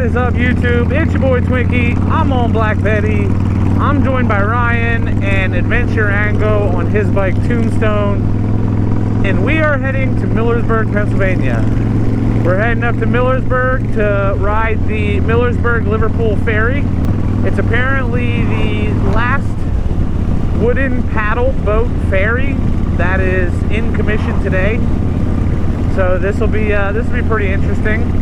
What is up, YouTube? It's your boy Twinkie. I'm on Black Betty. I'm joined by Ryan and Adventure Ango on his bike Tombstone, and we are heading to Millersburg, Pennsylvania. We're heading up to Millersburg to ride the Millersburg Liverpool Ferry. It's apparently the last wooden paddle boat ferry that is in commission today. So this will be pretty interesting.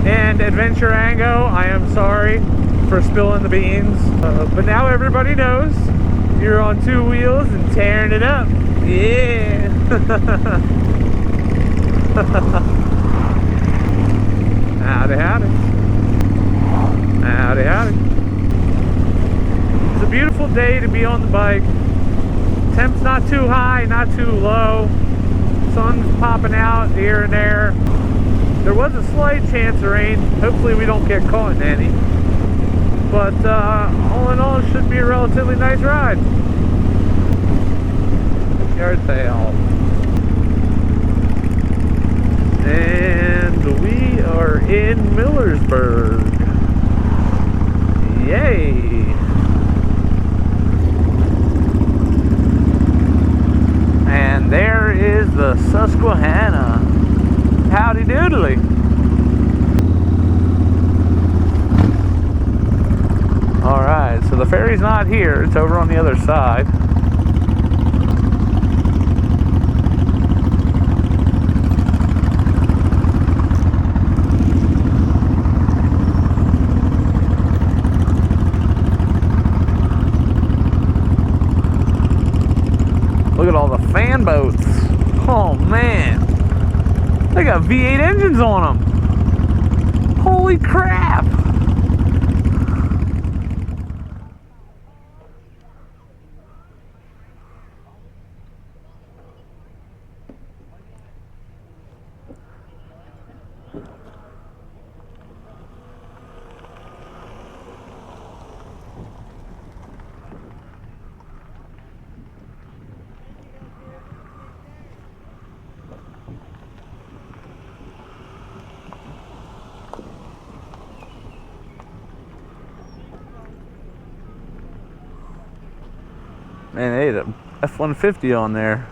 And Adventure Ango, I am sorry for spilling the beans, but now everybody knows you're on two wheels and tearing it up. Yeah. Howdy, howdy. Howdy, howdy. It's a beautiful day to be on the bike. Temp's not too high, not too low. Sun's popping out here and there. There was a slight chance of rain. Hopefully we don't get caught in any. But all in all, it should be a relatively nice ride. Yard sale. And we are in Millersburg. Yay! And there is the Susquehanna. Howdy doodly. Alright, so the ferry's not here, it's over on the other side. Look at all the fan boats. Oh man. They got V8 engines on them. Holy crap. Man, they had a F-150 on there.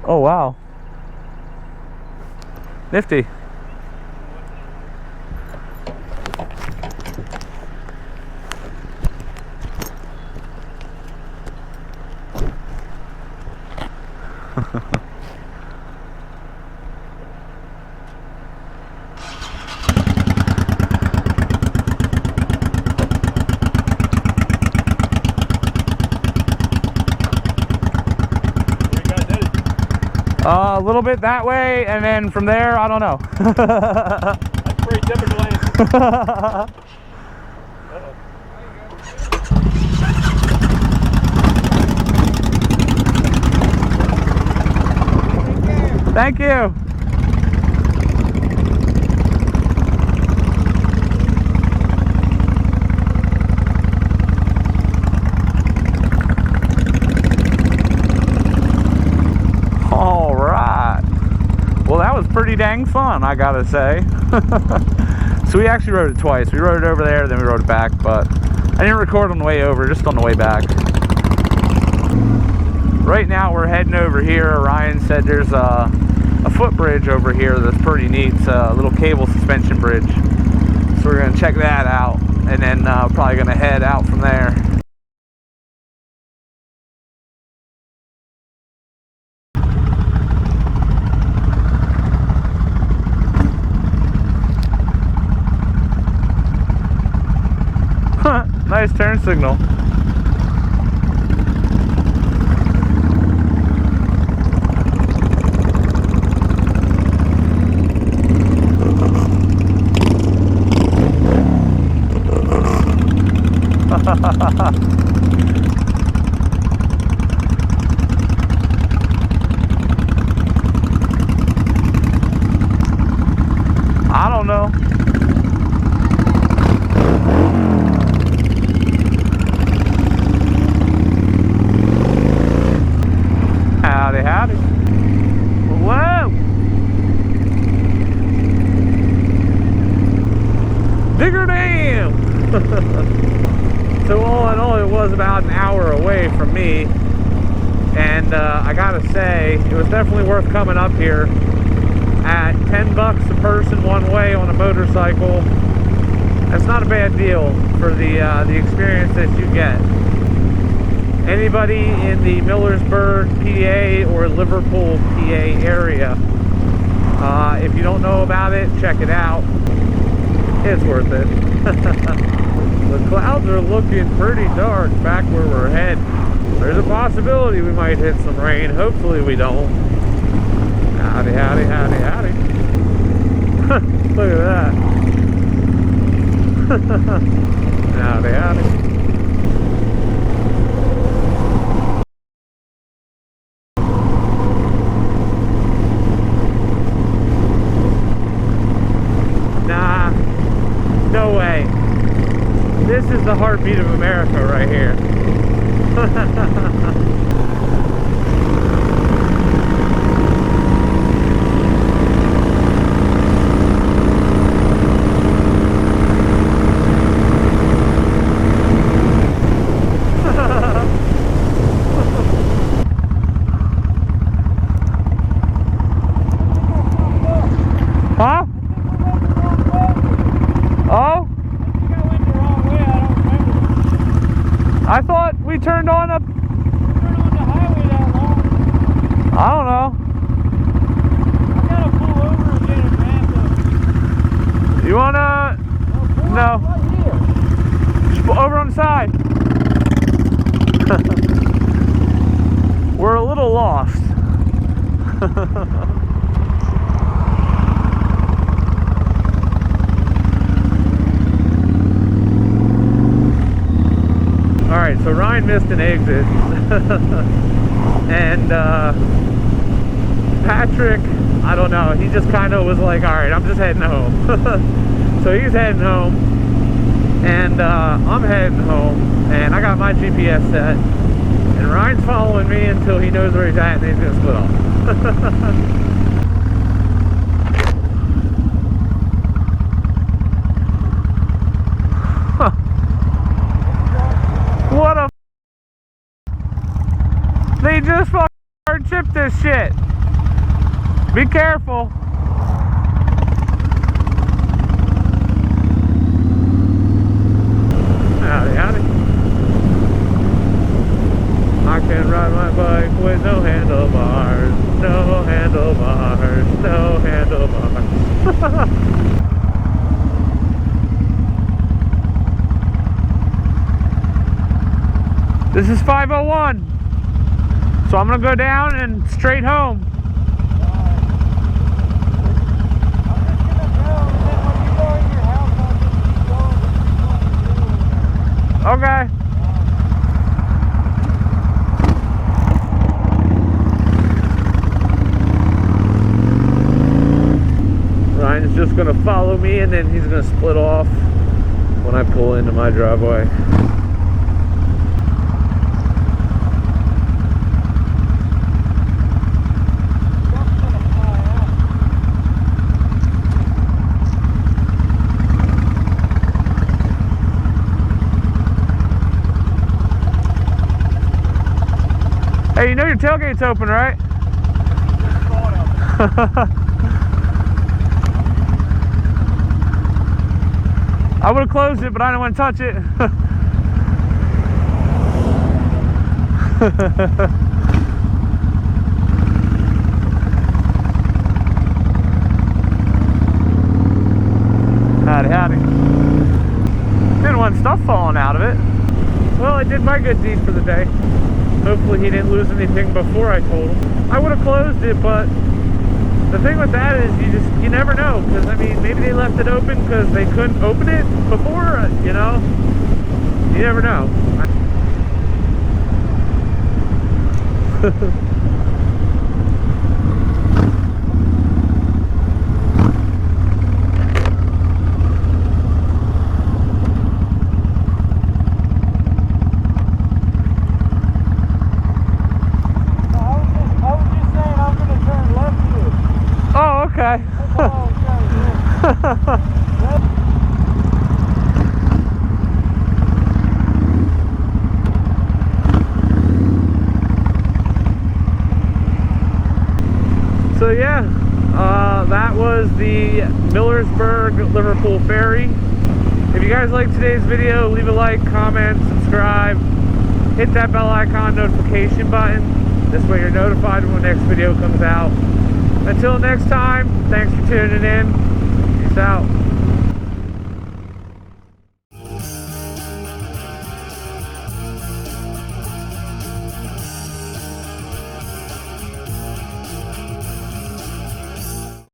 Oh wow. Nifty. A little bit that way, and then from there, I don't know. That's pretty typical answer. Thank you. All right. Well, that was pretty dang fun, I gotta say. So we actually rode it twice. We rode it over there, then we rode it back, but I didn't record on the way over, just on the way back. Right now we're heading over here. Ryan said there's a footbridge over here that's pretty neat. It's a little cable suspension bridge. So we're gonna check that out, and then probably gonna head out from there. Nice turn signal. I don't know. Howdy, howdy. Whoa! Digger dam! So all in all, it was about an hour away from me, and I gotta say, it was definitely worth coming up here. At $10 a person one way on a motorcycle, that's not a bad deal for the experience that you get. Anybody in the Millersburg, PA or Liverpool, PA area, if you don't know about it, check it out. It's worth it. The clouds are looking pretty dark back where we're heading. There's a possibility we might hit some rain. Hopefully we don't. Howdy, howdy, howdy, howdy. Look at that. Howdy, howdy. Nah, no way. This is the heartbeat of America right here. Huh? Oh? I thought we turned on a... Turned on the highway that long. I don't know. I gotta pull over and get a map up. You wanna... No. Right here. Just over on the side. We're a little lost. Alright, so Ryan missed an exit. And Patrick, I don't know, he just kind of was like, alright, I'm just heading home. So he's heading home, and I'm heading home, and I got my GPS set, and Ryan's following me until he knows where he's at, and then he's gonna split off. What a... They just fucking chipped this shit. Be careful. Howdy, howdy. I can ride my bike with no handlebars. No handlebars. No handlebars. This is 501. So I'm gonna go down and straight home. Okay. he's just gonna follow me and then he's gonna split off when I pull into my driveway. Hey, you know your tailgate's open, right? I would have closed it, but I didn't want to touch it. Howdy, howdy. Didn't want stuff falling out of it. Well, I did my good deed for the day. Hopefully he didn't lose anything before I told him. I would have closed it, but the thing with that is you never know, because I mean, maybe they left it open because they couldn't open it before, you know? You never know. Okay. So yeah, that was the Millersburg Liverpool ferry. If you guys liked today's video, leave a like, comment, subscribe, hit that bell icon notification button. This way you're notified when the next video comes out. Until next time, thanks for tuning in. Peace out.